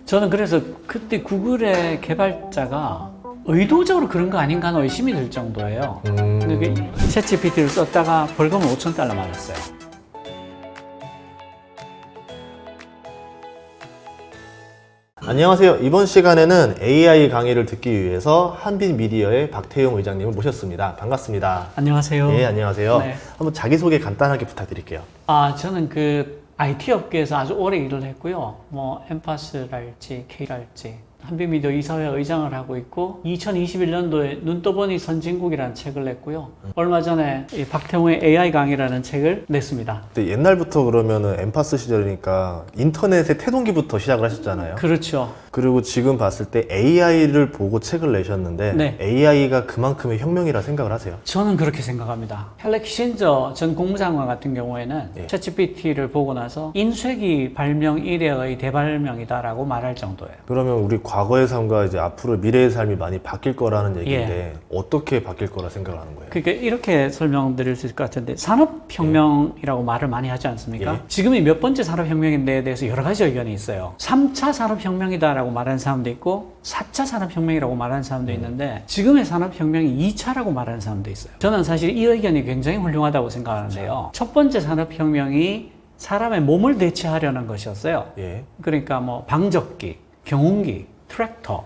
저는 그래서 그때 구글의 개발자가 의도적으로 그런 거 아닌가 하는 의심이 들 정도예요. 근데 챗GPT를 썼다가 벌금을 $5,000 맞았어요. 안녕하세요. 이번 시간에는 AI 강의를 듣기 위해서 한빛미디어의 박태용 의장님을 모셨습니다. 반갑습니다. 안녕하세요. 예, 안녕하세요. 네. 한번 자기소개 간단하게 부탁드릴게요. 저는 그 IT 업계에서 아주 오래 일을 했고요. 뭐 엠파스랄지 K랄지 한빛미디어 이사회 의장을 하고 있고 2021년도에 눈 떠보니 선진국이라는 책을 냈고요. 얼마 전에 이 박태웅의 AI 강의라는 책을 냈습니다. 근데 옛날부터 그러면은 엠파스 시절이니까 인터넷의 태동기부터 시작을 하셨잖아요. 그렇죠. 그리고 지금 봤을 때 AI를 보고 책을 내셨는데 네. AI가 그만큼의 혁명이라 생각을 하세요? 저는 그렇게 생각합니다. 헬레 키신저 전 국무장관 같은 경우에는 예. 챗GPT를 보고 나서 인쇄기 발명 이래의 대발명이다라고 말할 정도예요. 그러면 우리 과거의 삶과 이제 앞으로 미래의 삶이 많이 바뀔 거라는 얘기인데 어떻게 바뀔 거라 생각을 하는 거예요? 그러니까 이렇게 설명드릴 수 있을 것 같은데 산업혁명이라고 말을 많이 하지 않습니까? 예. 지금이 몇 번째 산업혁명인데에 대해서 여러 가지 의견이 있어요. 3차 산업혁명이다라고 말하는 사람도 있고 4차 산업혁명이라고 말하는 사람도 있는데 지금의 산업혁명이 2차라고 말하는 사람도 있어요. 저는 사실 이 의견이 굉장히 훌륭하다고 생각하는데요. 첫 번째 산업혁명이 사람의 몸을 대체하려는 것이었어요. 예. 그러니까 뭐 방적기, 경운기, 트랙터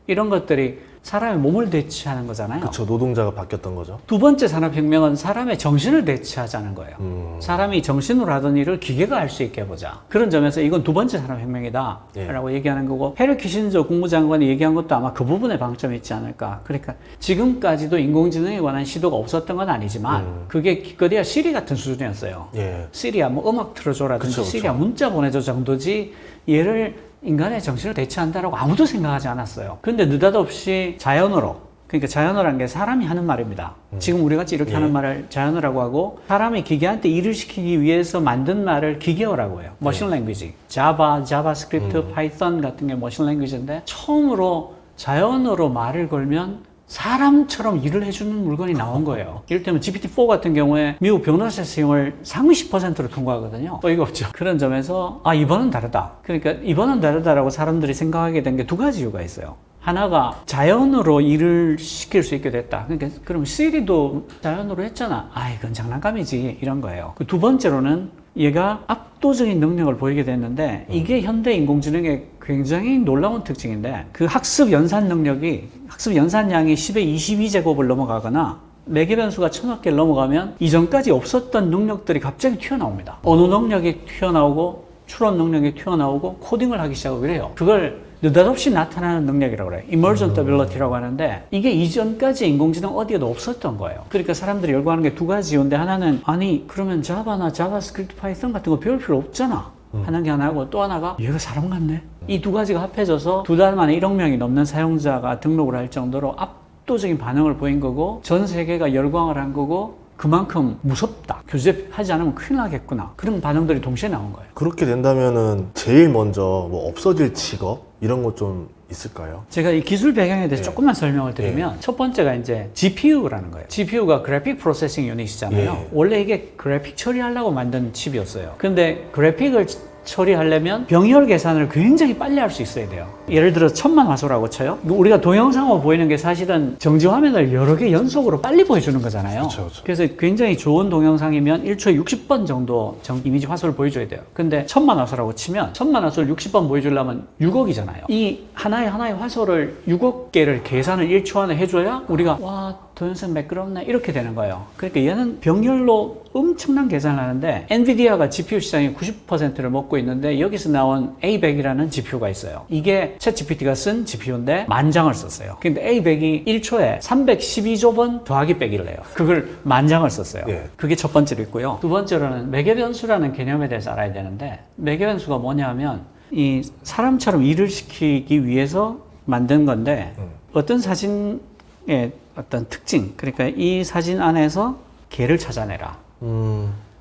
이런 것들이 사람의 몸을 대체하는 거잖아요. 그쵸, 노동자가 바뀌었던 거죠. 두 번째 산업혁명은 사람의 정신을 대체하자는 거예요. 사람이 정신으로 하던 일을 기계가 할 수 있게 해보자. 그런 점에서 이건 두 번째 산업혁명이다 라고 얘기하는 거고, 헨리 키신저 국무장관이 얘기한 것도 아마 그 부분에 방점이 있지 않을까. 그러니까 지금까지도 인공지능에 관한 시도가 없었던 건 아니지만 그게 기껏해야 시리 같은 수준이었어요. 예. 시리야 뭐 음악 틀어줘라든지 그쵸. 시리야 문자 보내줘 정도지 얘를 인간의 정신을 대체한다라고 아무도 생각하지 않았어요. 근데 느닷없이 자연어로, 그러니까 자연어라는 게 사람이 하는 말입니다. 지금 우리 같이 이렇게 하는 말을 자연어라고 하고, 사람이 기계한테 일을 시키기 위해서 만든 말을 기계어라고 해요. 머신 랭귀지, 자바, 자바스크립트, 파이썬 같은 게 머신 랭귀지인데 처음으로 자연어로 말을 걸면 사람처럼 일을 해주는 물건이 나온 거예요. 이를테면 GPT-4 같은 경우에 미국 변호사 시험을 상위 10%로 통과하거든요. 어이가 없죠. 그런 점에서 이번은 다르다. 그러니까 이번은 다르다라고 사람들이 생각하게 된 게 두 가지 이유가 있어요. 하나가 자연으로 일을 시킬 수 있게 됐다. 그러니까 그럼 시리도 자연으로 했잖아. 이건 장난감이지. 이런 거예요. 그 두 번째로는 얘가 압도적인 능력을 보이게 됐는데 이게 현대 인공지능의 굉장히 놀라운 특징인데, 그 학습 연산 능력이, 학습 연산량이 10의 22제곱을 넘어가거나 매개 변수가 1000억 개를 넘어가면 이전까지 없었던 능력들이 갑자기 튀어나옵니다. 언어 능력이 튀어나오고 추론 능력이 튀어나오고 코딩을 하기 시작하고 이래요. 그걸 느닷없이 나타나는 능력이라고 그래요. Emergent Ability라고 하는데 이게 이전까지 인공지능 어디에도 없었던 거예요. 그러니까 사람들이 열광하는 게 두 가지 이유인데, 하나는 그러면 자바나 자바스크립트, 파이썬 같은 거 배울 필요 없잖아 하는 게 하나고, 또 하나가 얘가 사람 같네. 이 두 가지가 합해져서 두 달 만에 1억 명이 넘는 사용자가 등록을 할 정도로 압도적인 반응을 보인 거고, 전 세계가 열광을 한 거고, 그만큼 무섭다, 규제하지 않으면 큰일 나겠구나, 그런 반응들이 동시에 나온 거예요. 그렇게 된다면은 제일 먼저 뭐 없어질 직업 이런 거 좀 있을까요? 제가 이 기술 배경에 대해서 조금만 설명을 드리면, 첫 번째가 이제 GPU라는 거예요. GPU가 그래픽 프로세싱 유닛이잖아요. 원래 이게 그래픽 처리하려고 만든 칩이었어요. 근데 그래픽을 처리하려면 병렬 계산을 굉장히 빨리 할 수 있어야 돼요. 예를 들어 1000만 화소라고 쳐요. 우리가 동영상으로 보이는 게 사실은 정지 화면을 여러 개 연속으로 빨리 보여주는 거잖아요. 그쵸. 그래서 굉장히 좋은 동영상이면 1초에 60번 정도 이미지 화소를 보여줘야 돼요. 근데 1000만 화소라고 치면 1000만 화소를 60번 보여주려면 6억이잖아요. 이 하나의 화소를 6억 개를 계산을 1초 안에 해줘야 우리가 동영상 매끄럽네 이렇게 되는 거예요. 그러니까 얘는 병렬로 엄청난 계산을 하는데, 엔비디아가 GPU 시장의 90%를 먹고 있는데 여기서 나온 A100이라는 GPU가 있어요. 이게 챗GPT가 쓴 GPU인데 만장을 썼어요. 근데 A100이 1초에 312조 번 더하기 빼기를 해요. 그걸 만장을 썼어요. 예. 그게 첫 번째로 있고요. 두 번째로는 매개변수라는 개념에 대해서 알아야 되는데, 매개변수가 뭐냐면 이 사람처럼 일을 시키기 위해서 만든 건데, 어떤 사진의 어떤 특징, 그러니까 이 사진 안에서 개를 찾아내라.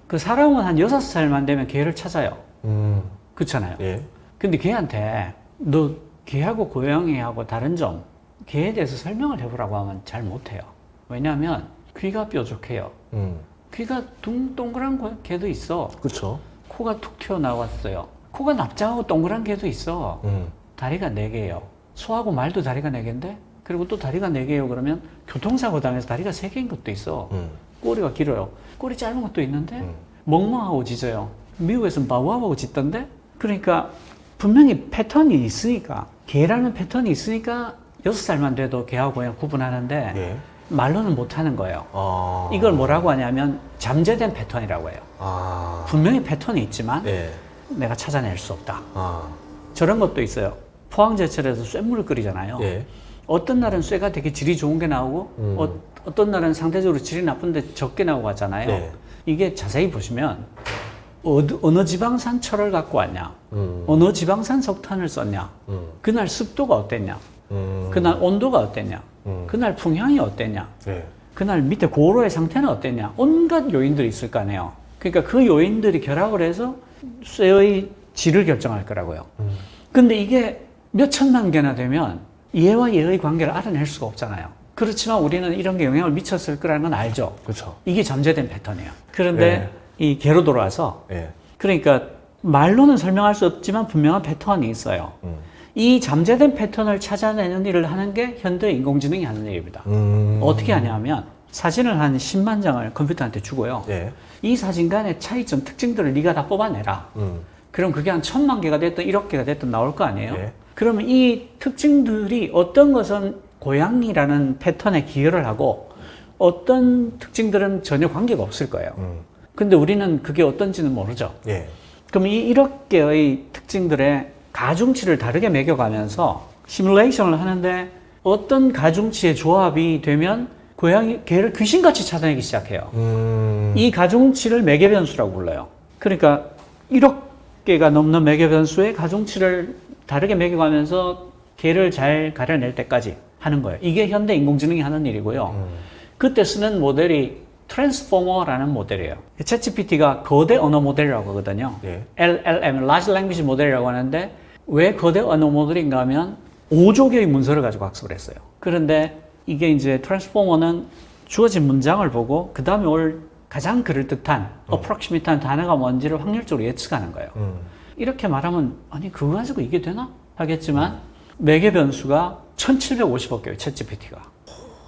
그 사람은 한 6살만 되면 개를 찾아요. 그렇잖아요. 예. 근데 걔한테 너 개하고 고양이하고 다른 점, 개에 대해서 설명을 해보라고 하면 잘 못해요. 왜냐하면 귀가 뾰족해요. 귀가 동그란 개도 있어. 그렇죠. 코가 툭 튀어나왔어요. 코가 납작하고 동그란 개도 있어. 다리가 4개예요. 소하고 말도 다리가 4개인데 그리고 또 다리가 4개예요. 그러면 교통사고 당해서 다리가 3개인 것도 있어. 꼬리가 길어요. 꼬리 짧은 것도 있는데 멍멍하고 짖어요. 미국에서는 바우바우 짖던데? 그러니까 분명히 패턴이 있으니까 개라는 패턴이 있으니까 6살만 돼도 개하고 고양 구분하는데 예. 말로는 못하는 거예요. 아. 이걸 뭐라고 하냐면 잠재된 패턴이라고 해요. 아. 분명히 패턴이 있지만 예. 내가 찾아낼 수 없다. 아. 저런 것도 있어요. 포항제철에서 쇳물을 끓이잖아요. 예. 어떤 날은 쇠가 되게 질이 좋은 게 나오고 어떤 날은 상대적으로 질이 나쁜데 적게 나오고 하잖아요. 네. 이게 자세히 보시면 어느 지방산 철을 갖고 왔냐, 어느 지방산 석탄을 썼냐, 그날 습도가 어땠냐, 그날 온도가 어땠냐, 그날 풍향이 어땠냐, 예. 그날 밑에 고로의 상태는 어땠냐, 온갖 요인들이 있을 거 아니에요. 그러니까 그 요인들이 결합을 해서 쇠의 질을 결정할 거라고요. 근데 이게 몇 천만 개나 되면 얘와 얘의 관계를 알아낼 수가 없잖아요. 그렇지만 우리는 이런 게 영향을 미쳤을 거라는 건 알죠. 그렇죠. 이게 잠재된 패턴이에요. 그런데 이 개로 돌아와서 예. 그러니까 말로는 설명할 수 없지만 분명한 패턴이 있어요. 이 잠재된 패턴을 찾아내는 일을 하는 게 현대 인공지능이 하는 일입니다. 어떻게 하냐면 사진을 한 10만 장을 컴퓨터한테 주고요. 예. 이 사진 간의 차이점, 특징들을 네가 다 뽑아내라. 그럼 그게 한 1000만 개가 됐든 1억 개가 됐든 나올 거 아니에요? 예. 그러면 이 특징들이 어떤 것은 고양이라는 패턴에 기여를 하고 어떤 특징들은 전혀 관계가 없을 거예요. 근데 우리는 그게 어떤지는 모르죠. 예. 그럼 이 1억 개의 특징들의 가중치를 다르게 매겨가면서 시뮬레이션을 하는데 어떤 가중치의 조합이 되면 고양이, 개를 귀신같이 찾아내기 시작해요. 이 가중치를 매개변수라고 불러요. 그러니까 1억 개가 넘는 매개변수의 가중치를 다르게 매겨가면서 개를 잘 가려낼 때까지 하는 거예요. 이게 현대 인공지능이 하는 일이고요. 그때 쓰는 모델이 트랜스포머라는 모델이에요. 챗GPT가 거대 언어 모델이라고 하거든요. 예. LLM, Large Language 모델이라고 하는데 왜 거대 언어 모델인가 하면 5조 개의 문서를 가지고 학습을 했어요. 그런데 이게 이제 트랜스포머는 주어진 문장을 보고 그 다음에 올 가장 그럴듯한 approximate한 단어가 뭔지를 확률적으로 예측하는 거예요. 이렇게 말하면 아니 그거 가지고 이게 되나? 하겠지만 매개 변수가 1750억 개예요. 챗GPT가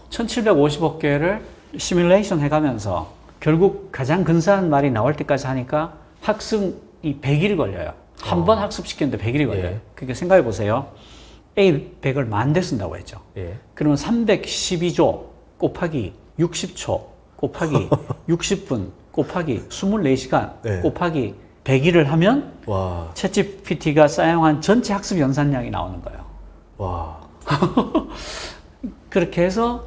1750억 개를 시뮬레이션 해가면서 결국 가장 근사한 말이 나올 때까지 하니까 학습이 100일이 걸려요. 한 번 학습시키는데 100일이 걸려요. 예. 그러니까 생각해 보세요. A 100을 10,000대 쓴다고 했죠. 예. 그러면 312조 곱하기 60초 곱하기 60분 곱하기 24시간 네. 곱하기 100일을 하면 와. 챗GPT가 사용한 전체 학습 연산량이 나오는 거예요. 와. 그렇게 해서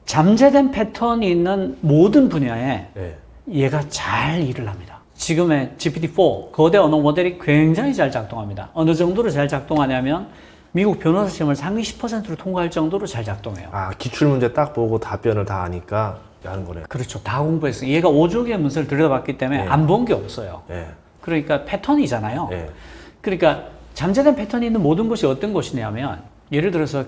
잠재된 패턴이 있는 모든 분야에 예. 얘가 잘 일을 합니다. 지금의 GPT-4 거대 언어 모델이 굉장히 잘 작동합니다. 어느 정도로 잘 작동하냐면 미국 변호사 시험을 상위 10%로 통과할 정도로 잘 작동해요. 아, 기출문제 딱 보고 답변을 다 아니까 하는 거네요. 그렇죠. 다 공부했어요. 얘가 5조 개의 문서를 들여다봤기 때문에 예. 안 본 게 없어요. 예. 그러니까 패턴이잖아요. 예. 그러니까 잠재된 패턴이 있는 모든 것이 어떤 것이냐면 예를 들어서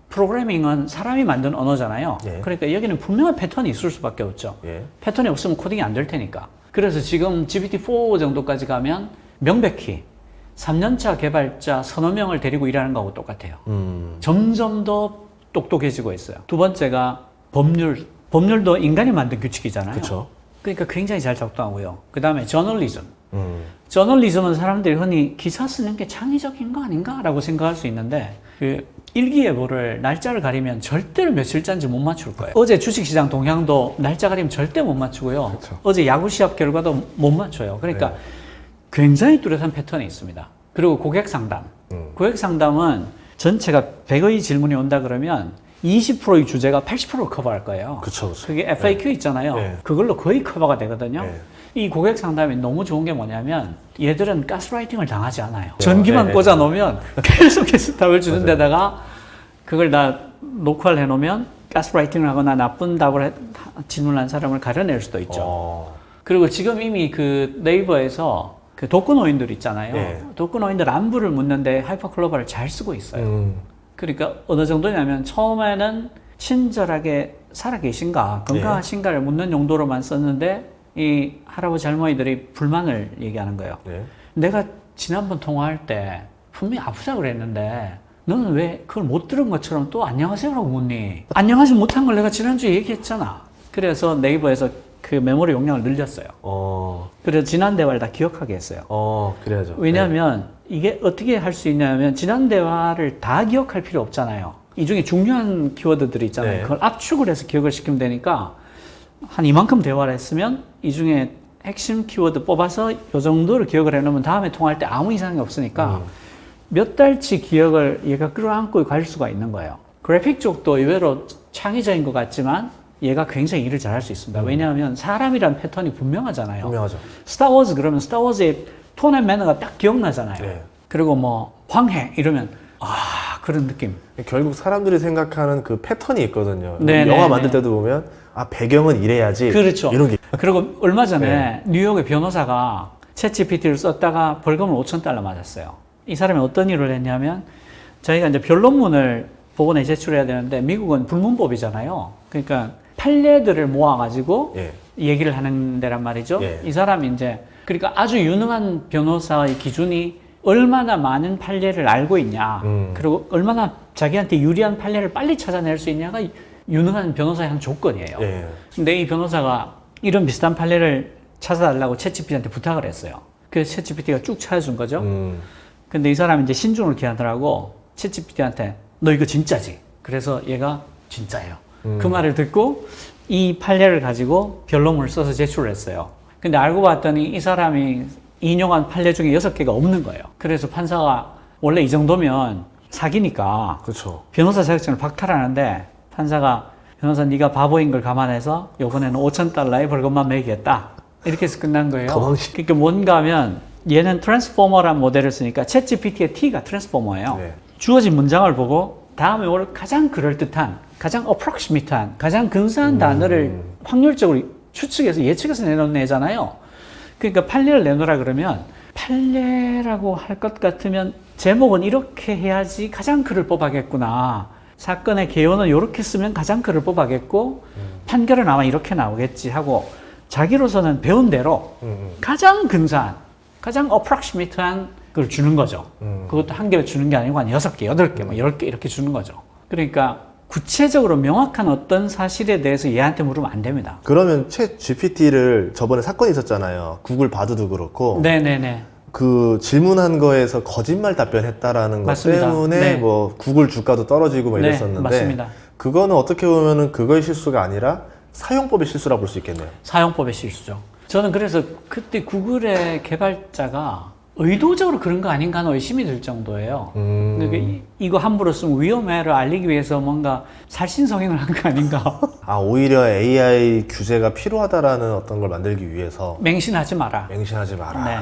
프로그래밍은 사람이 만든 언어잖아요. 예. 그러니까 여기는 분명한 패턴이 있을 수밖에 없죠. 예. 패턴이 없으면 코딩이 안 될 테니까. 그래서 지금 GPT-4 정도까지 가면 명백히 3년차 개발자 서너 명을 데리고 일하는 거하고 똑같아요. 점점 더 똑똑해지고 있어요. 두 번째가 법률도 인간이 만든 규칙이잖아요. 그렇죠. 그러니까 굉장히 잘 작동하고요. 그 다음에 저널리즘. 저널리즘은 사람들이 흔히 기사 쓰는 게 창의적인 거 아닌가? 라고 생각할 수 있는데 그 일기예보를 날짜를 가리면 절대로 며칠자인지 못 맞출 거예요. 어제 주식시장 동향도 날짜 가리면 절대 못 맞추고요. 그쵸. 어제 야구 시합 결과도 못 맞춰요. 그러니까 네. 굉장히 뚜렷한 패턴이 있습니다. 그리고 고객 상담. 고객 상담은 전체가 100의 질문이 온다 그러면 20%의 주제가 80%를 커버할 거예요. 그쵸, 그쵸. 그게 FAQ 있잖아요. 네. 그걸로 거의 커버가 되거든요. 네. 이 고객 상담이 너무 좋은 게 뭐냐면 얘들은 가스라이팅을 당하지 않아요. 전기만 네, 꽂아 놓으면 계속해서 답을 주는 맞아요. 데다가 그걸 다 녹화를 해 놓으면 가스라이팅을 하거나 나쁜 답을 질문한 사람을 가려낼 수도 있죠. 그리고 지금 이미 그 네이버에서 그 독거노인들 있잖아요. 네. 독거노인들 안부를 묻는데 하이퍼클로버를 잘 쓰고 있어요. 그러니까 어느 정도냐면 처음에는 친절하게 살아계신가 건강하신가를 묻는 용도로만 썼는데 이 할아버지 할머니들이 불만을 얘기하는 거예요. 네. 내가 지난번 통화할 때 분명히 아프다고 그랬는데 너는 왜 그걸 못 들은 것처럼 또 안녕하세요라고 묻니? 안녕하세요 못한 걸 내가 지난주에 얘기했잖아. 그래서 네이버에서 그 메모리 용량을 늘렸어요. 그래서 지난 대화를 다 기억하게 했어요. 그래야죠. 왜냐하면 이게 어떻게 할 수 있냐면 지난 대화를 다 기억할 필요 없잖아요. 이 중에 중요한 키워드들이 있잖아요. 네. 그걸 압축을 해서 기억을 시키면 되니까 한 이만큼 대화를 했으면 이 중에 핵심 키워드 뽑아서 이 정도를 기억을 해놓으면 다음에 통화할 때 아무 이상이 없으니까 몇 달치 기억을 얘가 끌어안고 갈 수가 있는 거예요. 그래픽 쪽도 의외로 창의적인 것 같지만 얘가 굉장히 일을 잘할 수 있습니다. 왜냐하면 사람이란 패턴이 분명하잖아요. 분명하죠. 스타워즈 그러면 스타워즈의 톤 앤 매너가 딱 기억나잖아요. 네. 그리고 뭐 황해 이러면 그런 느낌. 결국 사람들이 생각하는 그 패턴이 있거든요. 네네네. 영화 만들 때도 보면 배경은 이래야지. 그렇죠. 이런 게. 그리고 얼마 전에 네. 뉴욕의 변호사가 챗GPT를 썼다가 벌금을 $5,000 맞았어요. 이 사람이 어떤 일을 했냐면 저희가 이제 변론문을 법원에 제출해야 되는데 미국은 불문법이잖아요. 그러니까 판례들을 모아가지고 예. 얘기를 하는 데란 말이죠. 예. 이 사람이 이제 그러니까 아주 유능한 변호사의 기준이 얼마나 많은 판례를 알고 있냐, 그리고 얼마나 자기한테 유리한 판례를 빨리 찾아낼 수 있냐가 유능한 변호사의 한 조건이에요. 예. 근데 이 변호사가 이런 비슷한 판례를 찾아달라고 챗GPT한테 부탁을 했어요. 그래서 챗GPT가 쭉 찾아준 거죠. 근데 이 사람이 이제 신중을 기하더라고 챗GPT한테 너 이거 진짜지? 그래서 얘가 진짜예요. 그 말을 듣고 이 판례를 가지고 변론문을 써서 제출을 했어요. 근데 알고 봤더니 이 사람이 인용한 판례 중에 6개가 없는 거예요. 그래서 판사가 원래 이 정도면 사기니까 그렇죠. 변호사 자격증을 박탈하는데 판사가 변호사 네가 바보인 걸 감안해서 이번에는 $5,000의 벌금만 매기겠다. 이렇게 해서 끝난 거예요. 도망치. 그러니까 뭔가 하면 얘는 트랜스포머라는 모델을 쓰니까 챗GPT의 T가 트랜스포머예요. 네. 주어진 문장을 보고 다음에 올 가장 그럴듯한, 가장 approximate한, 가장 근사한 단어를 확률적으로 추측해서 예측해서 내놓는 애잖아요. 그러니까 판례를 내놓으라 그러면 판례라고 할 것 같으면 제목은 이렇게 해야지 가장 그를 뽑아겠구나. 사건의 개요는 이렇게 쓰면 가장 그를 뽑아겠고 판결은 아마 이렇게 나오겠지 하고 자기로서는 배운 대로 가장 근사한, 가장 approximate한 걸 주는 거죠. 그것도 한 개 주는 게 아니고 한 6개, 8개, 뭐 10개 이렇게 주는 거죠. 그러니까 구체적으로 명확한 어떤 사실에 대해서 얘한테 물으면 안 됩니다. 그러면 챗 GPT를 저번에 사건이 있었잖아요. 구글 바드도 그렇고. 네네네. 그 질문한 거에서 거짓말 답변했다라는 것 맞습니다. 때문에 네. 뭐 구글 주가도 떨어지고 뭐 네, 이랬었는데 맞습니다. 그거는 어떻게 보면은 그거의 실수가 아니라 사용법의 실수라고 볼 수 있겠네요. 사용법의 실수죠. 저는 그래서 그때 구글의 개발자가 의도적으로 그런 거 아닌가 하는 의심이 들 정도예요. 그러니까 이거 함부로 쓰면 위험해를 알리기 위해서 뭔가 살신성행을 한 거 아닌가. 오히려 AI 규제가 필요하다라는 어떤 걸 만들기 위해서 맹신하지 마라. 맹신하지 마라. 네.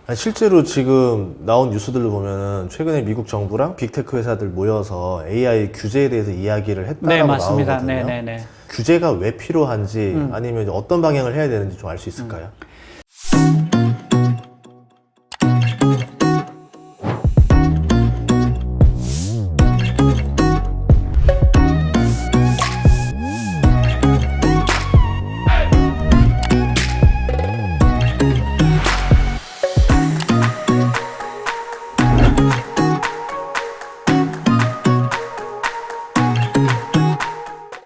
아니, 실제로 지금 나온 뉴스들을 보면은 최근에 미국 정부랑 빅테크 회사들 모여서 AI 규제에 대해서 이야기를 했다고 네, 맞습니다. 나오거든요. 네네네. 규제가 왜 필요한지 아니면 어떤 방향을 해야 되는지 좀 알 수 있을까요?